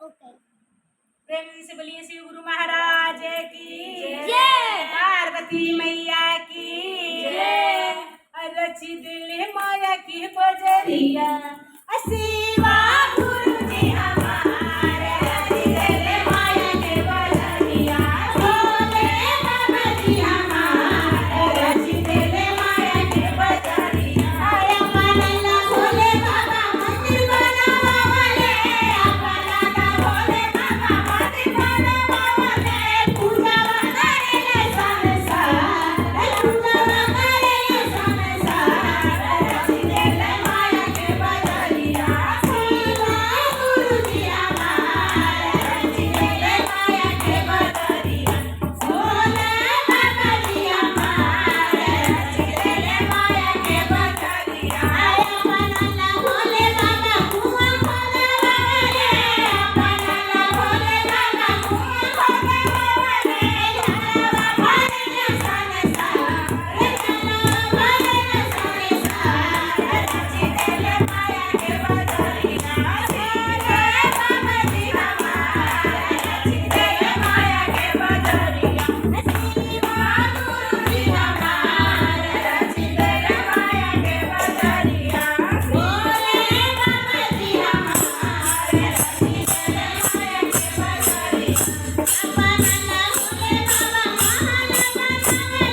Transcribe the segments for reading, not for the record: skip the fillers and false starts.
Okay. प्रेम से बोलिए शिव गुरु महाराज की जय। पार्वती मैया की जय। रची दिल माया की बजरिया शिवा गुरु जी हमारे रची दिल माया की बजरिया भोले बाबा जी हमारे रची दिल माया की बजरिया अपना भोले बाबा मंदिर बनावाले अपना भोले बाबा मंदिर बनावाले पूजा करेले संसार पूजा करेले संसार रची दिल माया की बजरिया शिवा गुरु जी हमारे रची दिल माया की बजरिया भोले बाबा जी हमारे रची दिल माया की बजरिया अपना भोले बाबा कुआं खोदवाले अपना भोले बाबा कुआं खोदवाले चलवा भरे संसार चलवा भरे संसार रची दिल माया की बजरिया भोले बाबा जी हमारे रची दिल माया की बजरिया शिवा गुरु जी हमारे रची दिल माया की बजरिया भोले बाबा जी हमारे रची दिल माया की बजरिया अपना भोले बाबा महान बनावले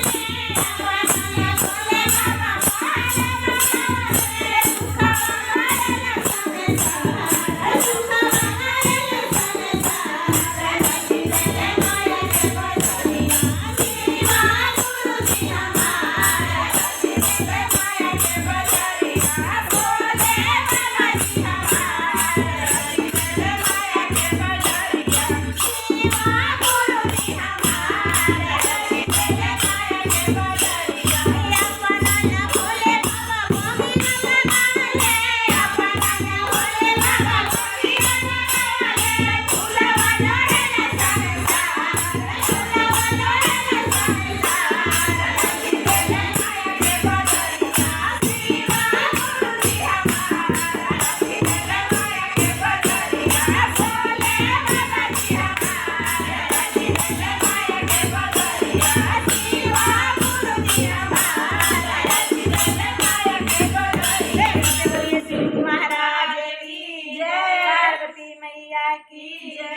अपना भोले बाबा महान बनावले दुख करेला संसार